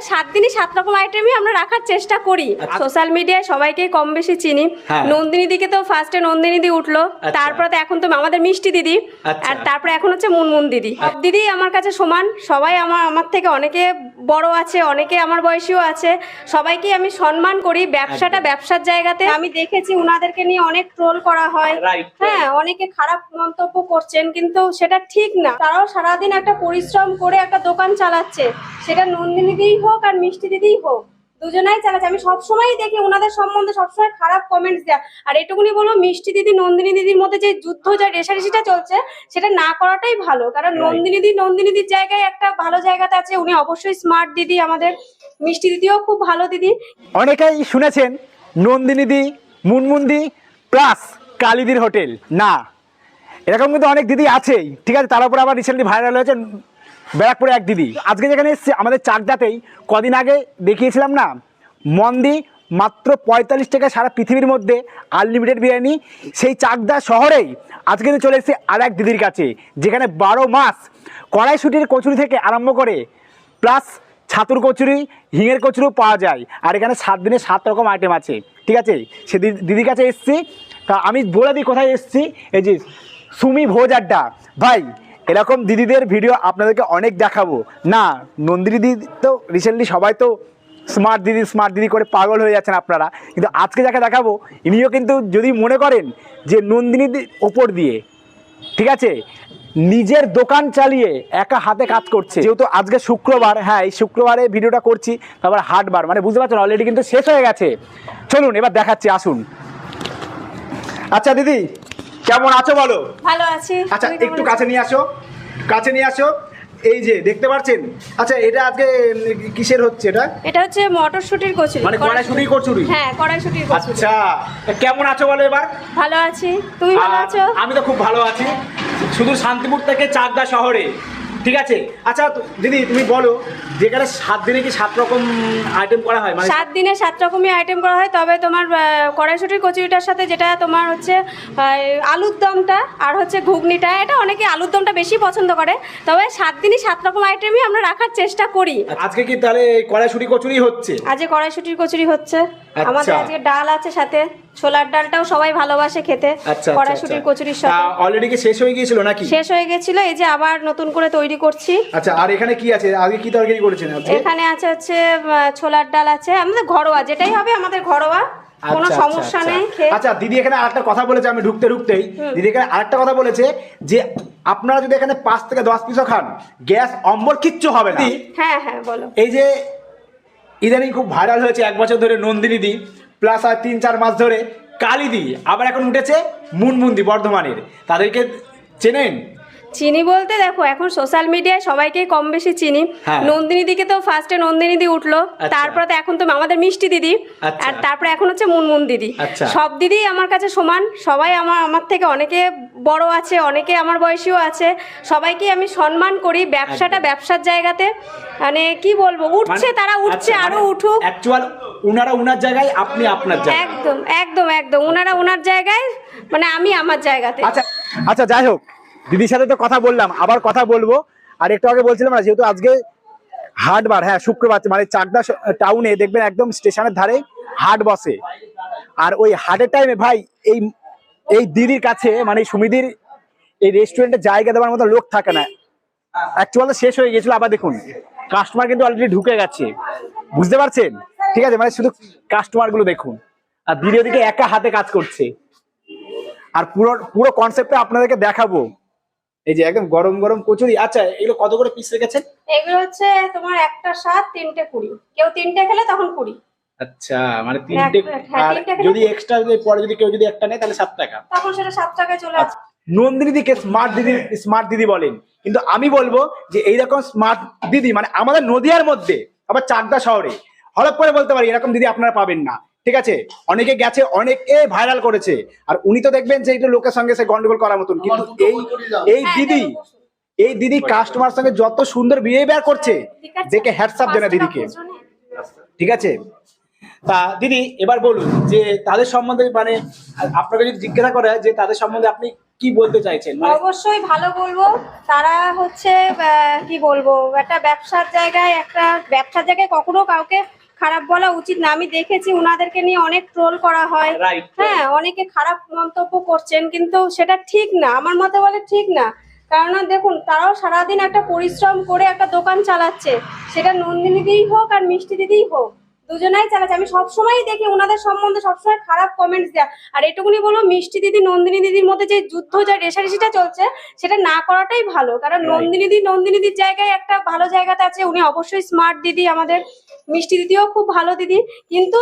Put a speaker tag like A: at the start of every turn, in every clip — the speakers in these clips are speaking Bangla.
A: 7 দিনই 7 রকম আইটেমই আমরা রাখার চেষ্টা করি। সোশ্যাল মিডিয়ায় সবাইকেই কম বেশি চিনি। নন্দিনী দিকে তো ফার্স্টে নন্দিনী দি উঠলো, তারপরে তো এখন তো আমাদের মিষ্টি দিদি, আর তারপরে এখন হচ্ছে মুনমুন দিদি। সব দিদি আমার কাছে সমান, সবাই আমার থেকে অনেকে বড় আছে, অনেকে আমার বয়সীও আছে, সবাইকে আমি সম্মান করি। ব্যবসাটা ব্যবসার জায়গাতে আমি দেখেছি উনাদেরকে নিয়ে অনেক ট্রোল করা হয়, হ্যাঁ অনেকে খারাপ মন্তব্য করছেন, কিন্তু সেটা ঠিক না। তারাও সারাদিন একটা পরিশ্রম করে একটা দোকান চালাচ্ছে, সেটা নন্দিনী দিই হোক আর মিষ্টি দিদিই হোক, দুজনাই চালাচ্ছে। আমি সবসময়ই দেখি ওনাদের সম্বন্ধে সবসময় খারাপ কমেন্টস দেয়া। আর এটুকুনি বলবো, মিষ্টি দিদি নন্দিনী দিদির মধ্যে যে যুদ্ধ, যে রেষারেষিটা চলছে, সেটা না করাটাই ভালো। কারণ নন্দিনী দিদির জায়গায় একটা ভালো জায়গাতে আছে, উনি অবশ্যই স্মার্ট দিদি। আমাদের মিষ্টি দিদিও খুব ভালো দিদি।
B: অনেকেই শুনেছেন নন্দিনী দি, মুনমুন দি প্লাস কালিদির হোটেল, না এরকম কিন্তু অনেক দিদি আছেই, ঠিক আছে। তার উপরে আবার রিসেন্টলি ভাইরাল হয়েছে ব্যারাকপুরে এক দিদি। আজকে যেখানে এসছে আমাদের চাকদাতেই, কদিন আগে দেখিয়েছিলাম না মন্দি, মাত্র 45 টাকা সারা পৃথিবীর মধ্যে আনলিমিটেড বিরিয়ানি। সেই চাকদা শহরেই আজকে কিন্তু চলে এসেছে আর এক দিদির কাছে, যেখানে 12 মাস কড়াইশুটির কচুরি থেকে আরম্ভ করে প্লাস ছাতুর কচুরি, হিঙের কচুরিও পাওয়া যায়। আর এখানে 7 দিনে 7 রকম আইটেম আছে, ঠিক আছে। সে দিদির কাছে এসছি, তা আমি বলে দিই কোথায় এসছি। এই যে সুমি ভোজ আড্ডা। ভাই এরকম দিদিদের ভিডিও আপনাদেরকে অনেক দেখাবো না। নন্দিনী দিদি তো রিসেন্টলি সবাই তো স্মার্ট দিদি করে পাগল হয়ে যাচ্ছেন আপনারা, কিন্তু আজকে যাকে দেখাবো ইনিও কিন্তু, যদি মনে করেন যে নন্দিনীর ওপর দিয়ে, ঠিক আছে, নিজের দোকান চালিয়ে একা হাতে কাজ করছে। যেহেতু আজকে শুক্রবার, হ্যাঁ এই শুক্রবারে ভিডিওটা করছি, তারপর হাটবার, মানে বুঝতে পারছেন অলরেডি কিন্তু শেষ হয়ে গেছে। চলুন এবার দেখাচ্ছি, আসুন। আচ্ছা দিদি কেমন আছো বলো?
A: ভালো আছি।
B: আচ্ছা একটু কাছে নিয়ে আসো, কাছে নিয়ে আসো। এই যে দেখতে পাচ্ছেন, আচ্ছা এটা আজকে কিসের হচ্ছে? এটা
A: হচ্ছে মটরশুটির কচুরি,
B: মানে কড়াইশুটির কচুরি।
A: হ্যাঁ কড়াইশুটির কচুরি।
B: আচ্ছা কেমন আছো বলো এবার?
A: ভালো আছি, তুমি ভালো আছো?
B: আমি তো খুব ভালো আছি। শুধু শান্তিপুর থেকে চাকদা শহরে, ঠিক আছে। আচ্ছা দিদি তুমি বলো, যেখানে 7 দিনে কি 7 রকম আইটেম করা হয়? মানে
A: 7 দিনে 7 রকমই আইটেম করা হয়, তবে তোমার কড়াইশুটির কচুরিটার সাথে যেটা তোমার হচ্ছে আলুর দমটা আর হচ্ছে ঘুগনিটা, এটা অনেকে আলুর দমটা বেশি পছন্দ করে, তবে 7 দিনই 7 রকম আইটেমই আমরা রাখার চেষ্টা করি।
B: আজকে কি তাহলে কড়াইশুটি কচুরি হচ্ছে?
A: আজকে কড়াইশুটির কচুরি হচ্ছে। আমাদের আজকে ডাল আছে সাথে, ছোলার ডালটাও সবাই ভালোবাসে খেতে। কড়াইশুটির কচুরির সাথে
B: অলরেডি কি শেষ হয়ে গিয়েছিল নাকি?
A: শেষ হয়ে গেছিল, এই যে আবার নতুন করে তৈরি করছি।
B: আচ্ছা আর এখানে কি আছে? আগে কি তরকারি করেছেন আজকে?
A: এখানে আছে হচ্ছে ছোলার ডাল আছে, আমাদের ঘরোয়া, যেটাই হবে আমাদের ঘরোয়া, কোনো সমস্যা নেই।
B: আচ্ছা দিদি এখানে আরেকটা কথা বলেছে, আমি ঢুকতেই দিদি এখানে আরেকটা কথা বলেছে যে আপনারা যদি এখানে 5 থেকে 10 পিসও খান, গ্যাস অম্বল কিচ্ছু হবে না।
A: হ্যাঁ হ্যাঁ বলো।
B: এই যে ইদানিং খুব ভাইরাল হয়েছে 1 বছর ধরে নন্দিনী দি, প্লাস আর 3-4 মাস ধরে কালিদি, আবার এখন উঠেছে মুনমুন দি বর্ধমানের। তাদেরকে চেনেন?
A: চিনি বলতে দেখো, এখন সোশ্যাল মিডিয়ায় সবাইকেই কম বেশি চিনি। নন্দিনী দিকে তো ফার্স্টে নন্দিনী দি উঠলো, তারপরে তো এখন তো আমাদের মিষ্টি দিদি, আর তারপরে এখন হচ্ছে মুনমুন দিদি। সব দিদি আমার কাছে সমান, সবাই আমার থেকে অনেকে বড় আছে, অনেকে আমার বয়সীও আছে, সবাইকে আমি সম্মান করি। ব্যবসাটা ব্যবসার জায়গাতে, মানে কি বলবো, উঠছে তারা, উঠছে, আরো উঠুক।
B: অ্যাকচুয়াল উনারা উনার জায়গায়, আপনি আপনার জায়গায়।
A: একদম একদম একদম, উনারা উনার জায়গায়, মানে আমি আমার জায়গাতে।
B: আচ্ছা আচ্ছা যাই হোক, দিদির সাথে তো কথা বললাম, আবার কথা বলবো। আর একটু আগে বলছিলাম না, যেহেতু আজকে হাটবার, হ্যাঁ শুক্রবার, মানে চাকদা টাউনে দেখবেন একদম স্টেশনের ধারে হাট বসে। আর ওই হাটের টাইমে ভাই এই দিদির কাছে, মানে সুমিদির এই রেস্টুরেন্টে জায়গা দেওয়ার মতো লোক থাকে না। অ্যাকচুয়ালি শেষ হয়ে গেছিল, আবার দেখুন কাস্টমার কিন্তু অলরেডি ঢুকে গেছে, বুঝতে পারছেন? ঠিক আছে, মানে শুধু কাস্টমার গুলো দেখুন, আর দিদি ওদিকে একা হাতে কাজ করছে। আর পুরো কনসেপ্টটা আপনাদেরকে দেখাবো। এই যে একদম গরম গরম কচুরি। আচ্ছা এগুলো কত করে পিস রেখেছেন?
A: এগুলো হচ্ছে তোমার একটা 7, 3টে 20, কেউ 3টে খেলে তখন 20।
B: আচ্ছা মানে 3টে, আর যদি এক্সট্রা পরে যদি কেউ যদি একটা নেয় তাহলে 7 টাকা,
A: তখন সেটা 7 টাকায় চলে আসে।
B: নন্দিনী দিকে স্মার্ট দিদি বলেন, কিন্তু আমি বলবো যে এইরকম স্মার্ট দিদি মানে আমাদের নদিয়ার মধ্যে, আবার চাকদা শহরে হলপ করে বলতে পারি এরকম দিদি আপনারা পাবেন না, ঠিক আছে। অনেকে গেছে, অনেকে ভাইরাল করেছে, আর উনি তো দেখবেন যে এটা লোকের সঙ্গে সে গন্ডগোল করার মতন, কিন্তু এই দিদি কাস্টমার সঙ্গে যত সুন্দর বিহেভিয়ার করছে, দেখে হ্যাটস আপ জানা দিদিকে, ঠিক আছে। তা দিদি এবার বলুন যে তাদের সম্বন্ধে, মানে আপনাকে যদি জিজ্ঞাসা করে যে তাদের সম্বন্ধে আপনি কি বলতে চাইছেন?
A: অবশ্যই ভালো বলবো। তারা হচ্ছে কি বলবো, একটা ব্যবসার জায়গায় কখনো কাউকে খারাপ বলা উচিত না। আমি দেখেছি ওনাদেরকে নিয়ে অনেক ট্রোল করা হয়, হ্যাঁ, অনেকে খারাপ মন্তব্য করছেন, কিন্তু সেটা ঠিক না, আমার মতে বলে ঠিক না। কারণ দেখুন, তারাও সারাদিন একটা পরিশ্রম করে একটা দোকান চালাচ্ছে, সেটা নন্দিনী দিদিই হোক আর মিষ্টি দিদিই হোক, দুজনাই চালাচ্ছে। আমি সবসময় দেখি ওনাদের সম্বন্ধে সবসময় খারাপ কমেন্টস দেয়া। আর এটুকুনি বলবো, মিষ্টি দিদি নন্দিনী দিদির মধ্যে যে যুদ্ধ, যে রেষারেষিটা চলছে, সেটা না করাটাই ভালো। কারণ নন্দিনী দিদির জায়গায় একটা ভালো জায়গাতে আছে, উনি অবশ্যই স্মার্ট দিদি। আমাদের মিষ্টি দিদিও খুব ভালো দিদি, কিন্তু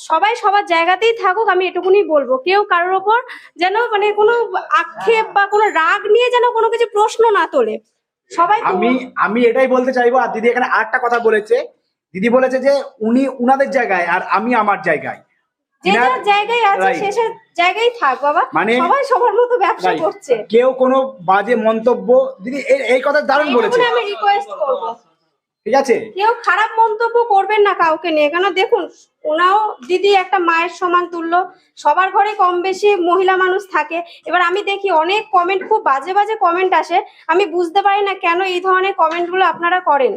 A: সবাই সবার জায়গাতেই থাকুক, আমি এটুকুনি বলবো। কেউ কারোর ওপর যেন মানে কোনো আক্ষেপ বা কোনো রাগ নিয়ে যেন কোনো কিছু প্রশ্ন না তোলে। সবাই
B: আমি এটাই বলতে চাইবো। আর দিদি এখানে আরেকটা কথা বলেছে, দিদি বলেছে যে উনি উনাদের জায়গায় আর আমি আমার জায়গায়।
A: যে যার জায়গায় আছে সে জায়গায় থাক বাবা, মানে সবাই সবার মতো ব্যবসা করছে।
B: কেউ কোনো বাজে মন্তব্য, দিদি এই কথা দারুণ বলেছে,
A: আমি রিকোয়েস্ট করব,
B: ঠিক আছে,
A: কেউ খারাপ মন্তব্য করবেন না কাউকে নিয়ে। কেন দেখুন, ওনাও দিদি একটা মায়ের সমান তুল্য, সবার ঘরে কম বেশি মহিলা মানুষ থাকে। এবার আমি দেখি অনেক কমেন্ট, খুব বাজে বাজে কমেন্ট আসে, আমি বুঝতে পারি না কেন এই ধরনের কমেন্টগুলো আপনারা করেন।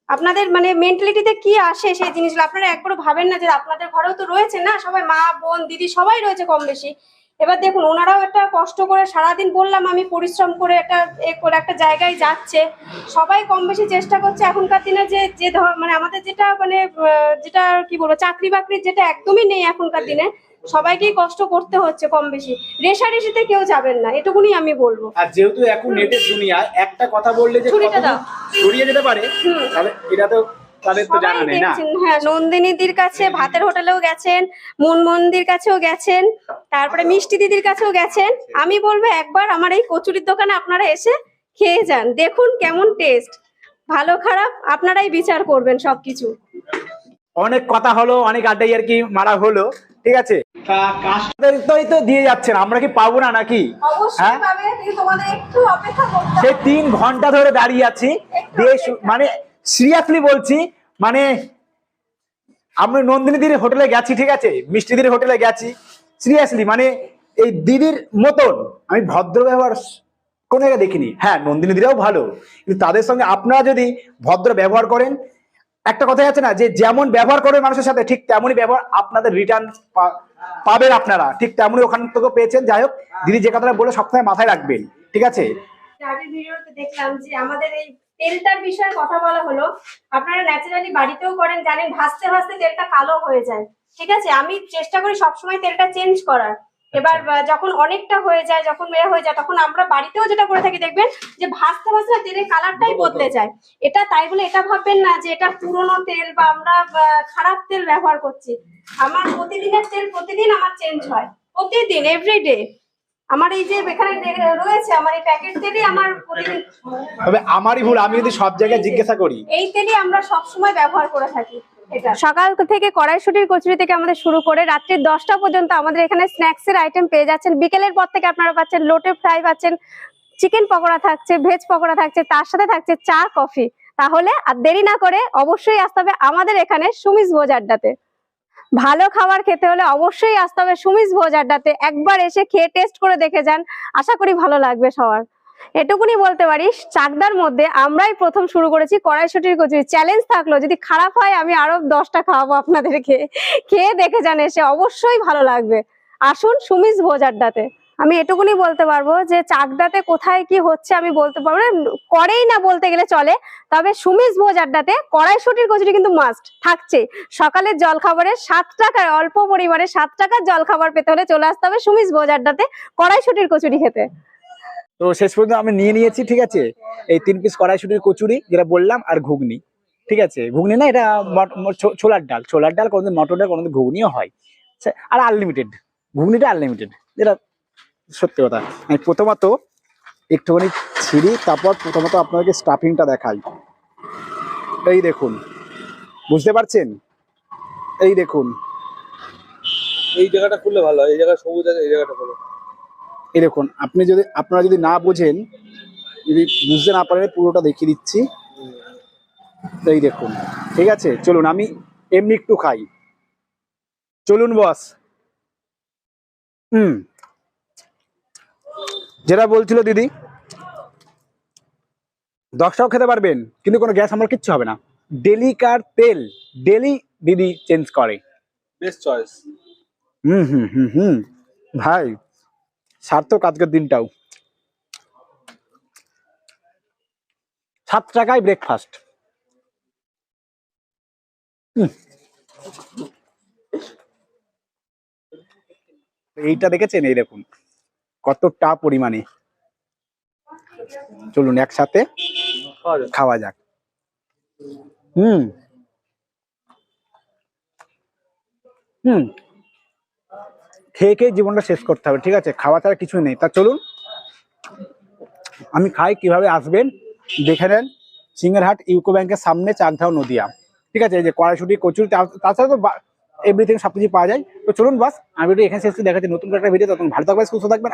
A: আপনাদের মানে মেন্টালিটিতে কি আসে সেই জিনিসগুলো আপনারা একবারও ভাবেন না যে আপনাদের ঘরেও তো রয়েছে না, সবাই মা বোন দিদি সবাই রয়েছে কম বেশি। এবার দেখুন, ওনারাও একটা কষ্ট করে সারাদিন, বললাম আমি, পরিশ্রম করে একটা জায়গায় যাচ্ছে, সবাই কম বেশি চেষ্টা করছে। এখনকার দিনে যে মানে আমাদের যেটা কি বলবো, চাকরি বাকরির যেটা একদমই নেই এখনকার দিনে, সবাইকেই কষ্ট করতে হচ্ছে কম বেশি। রেষারেষিতে কেউ যাবেন না, এটুকুনি আমি বলবো।
B: আর যেহেতু এখন নেটের দুনিয়ায় একটা কথা বললে যে ছড়িয়ে যেতে পারে, তাহলে এটা তো তাদের তো জানা নেই না।
A: হ্যাঁ, নন্দিনীদির কাছে ভাতের হোটেলেও গেছেন, মুনমুনদির কাছেও গেছেন, তারপরে মিষ্টি দিদির কাছেও গেছেন। আমি বলবো একবার আমার এই কচুরির দোকানে আপনারা এসে খেয়ে যান, দেখুন কেমন টেস্ট, ভালো খারাপ আপনারাই বিচার করবেন সবকিছু।
B: অনেক কথা হলো, অনেক আড্ডাই আর কি মারা হলো, ঠিক আছে। কাস্টমারদেরই তো দিয়ে যাচ্ছেন, আমরা কি পাবো না নাকি?
A: অবশ্যই পাবে, কিন্তু তোমাদের একটু অপেক্ষা করতে হবে।
B: সেই 3 ঘন্টা ধরে দাঁড়িয়ে আছি, মানে সিরিয়াসলি বলছি, মানে আমরা নন্দিনীদির হোটেলে গেছি, ঠিক আছে, মিষ্টিদির হোটেলে গেছি, সিরিয়াসলি মানে এই দিদির মতন আমি ভদ্র ব্যবহার কোনো জায়গায় দেখিনি। হ্যাঁ, নন্দিনীদিরাও ভালো, কিন্তু তাদের সঙ্গে আপনারা যদি ভদ্র ব্যবহার করেন, একটা কথাই আছে না, যে যেমন ব্যবহার করবে মানুষের সাথে, ঠিক তেমনই ব্যবহার আপনাদের রিটার্ন পাবেন আপনারা, ঠিক তেমনই ওখান থেকে পেয়েছেন। যাই হোক, দিদি যে কথাটা বলে সবসময় মাথায় রাখবেন, ঠিক আছে।
A: আগের ভিডিওতে দেখলাম যে আমাদের এই তেলটার বিষয়ে কথা বলা হলো। আপনারা ন্যাচারালি বাড়িতেও করেন, জানেন, ভাজতে ভাজতে তেলটা কালো হয়ে যায়, ঠিক আছে। আমি চেষ্টা করি সবসময় তেলটা চেঞ্জ করার। এবার যখন অনেকটা হয়ে যায়, যখন হয়ে যায়, তখন আমরা বাড়িতেও যেটা করে থাকি, দেখবেন যে ভাজতে ভাজতে তেলের কালারটাই বদলে যায়। এটা তাই বলে এটা ভাববেন না যে এটা পুরোনো তেল বা আমরা খারাপ তেল ব্যবহার করছি। আমার প্রতিদিনের তেল প্রতিদিন আমার চেঞ্জ হয়, প্রতিদিন, এভরিডে। আমার এই যে এখানে রয়েছে আমার এই প্যাকেট তেলই আমার প্রতিদিন।
B: তবে আমারই ভুল, আমি যদি সব জায়গায় জিজ্ঞাসা করি।
A: এই তেলই আমরা সব সময় ব্যবহার করে থাকি। এটা সকাল থেকে কড়াইশুটির কচুরি থেকে আমাদের শুরু করে রাত্রি 10টা পর্যন্ত আমাদের এখানে স্ন্যাক্সের আইটেম পেয়ে যাচ্ছেন। বিকেলের পর থেকে আপনারা পাচ্ছেন লোটে ফ্রাই, পাচ্ছেন চিকেন পকোড়া থাকছে, ভেজ পকোড়া থাকছে, তার সাথে থাকছে চা কফি। তাহলে আর দেরি না করে অবশ্যই আসতে হবে আমাদের এখানে সুমিস ভোজ আড্ডাতে। ভালো খাবার খেতে হলে অবশ্যই আসতে হবে সুমিস ভোজ আড্ডাতে। একবার এসে খেয়ে টেস্ট করে দেখে যান, আশা করি ভালো লাগবে সবার। এটুকুনি বলতে পারি, চাকদার মধ্যে আমরাই প্রথম শুরু করেছি কড়াইশুটির কচুরি। চ্যালেঞ্জ থাকলো, যদি খারাপ হয় আমি আরো 10টা খাওয়াবো আপনাদেরকে, খেয়ে দেখে যান, এসে অবশ্যই ভালো লাগবে। আসুন সুমিস ভোজ আড্ডাতে। আমি এটুকুনি বলতে পারবো যে চাকদাতে কোথায় কি হচ্ছে আমি বলতে পারবো না, করেই না বলতে গেলে চলে। তবে সুমিস ভোজ আড্ডাতে কড়াইশুটির কচুরি কিন্তু মাস্ট থাকছে। সকালের জলখাবারে 7 টাকায়, অল্প পরিমাণে 7 টাকার জলখাবার পেতে হলে চলে আসতে হবে সুমিস ভোজ আড্ডাতে কড়াইশুটির কচুরি খেতে।
B: তো শেষ পর্যন্ত আমি নিয়ে নিয়েছি, ঠিক আছে, এই 3 পিস কড়াইশুটির কচুরি যেটা বললাম, আর ঘুগনি, ঠিক আছে। ঘুগনি না, এটা ছোলার ডাল, কোনোদিন মটর ডাল, কোনোদিন ঘুগনিও হয়, আর আনলিমিটেড, ঘুগনিটা আনলিমিটেড, যেটা সত্যি কথা। আমি প্রথমত একটুখানি ছিঁড়ি, তারপর প্রথমত আপনাদেরকে স্টাফিংটা দেখাই। এই দেখুন, বুঝতে পারছেন, এই দেখুন,
C: এই জায়গাটা খুললে ভালো হয়, এই জায়গা সবুজ আছে, এই জায়গাটা খুলে।
B: এই দেখুন, আপনারা যদি না বোঝেন, যদি বুঝতে না পারেন, পুরোটা দেখিয়ে দিচ্ছি। এই দেখুন, ঠিক আছে, চলুন আমি এমনি একটু খাই, চলুন বস। যেটা বলছিল দিদি, 10টাও খেতে পারবেন কিন্তু কোনো গ্যাস আমার কিচ্ছু হবে না। ডেলিকার তেল ডেলি দিদি চেঞ্জ করে।
C: Best choice.
B: হুম হুম হুম হুম ভাই সার্থক আজকের দিনটাও। 7 টাকায় ব্রেকফাস্ট। এইটা দেখেছেন, এই দেখুন কতটা পরিমাণে। চলুন একসাথে খাওয়া যাক। হুম হুম খেয়ে খেয়ে জীবনটা শেষ করতে হবে, ঠিক আছে, খাওয়া ছাড়া কিছু নেই। তা চলুন আমি খাই, কিভাবে আসবেন দেখে নেন। সিঙ্গারহাট ইউকো ব্যাংকের সামনে, চাকদাও নদিয়া, ঠিক আছে। এই যে কড়াইশুটি, কচুরি, তাছাড়া তো এভরিথিং সবকিছু পাওয়া যায়। তো চলুন বাস, আমি ভিডিও এখানে শেষ করে দেখাচ্ছি নতুন একটা ভিডিও। তখন ভালো থাকবেন, সুস্থ থাকবেন।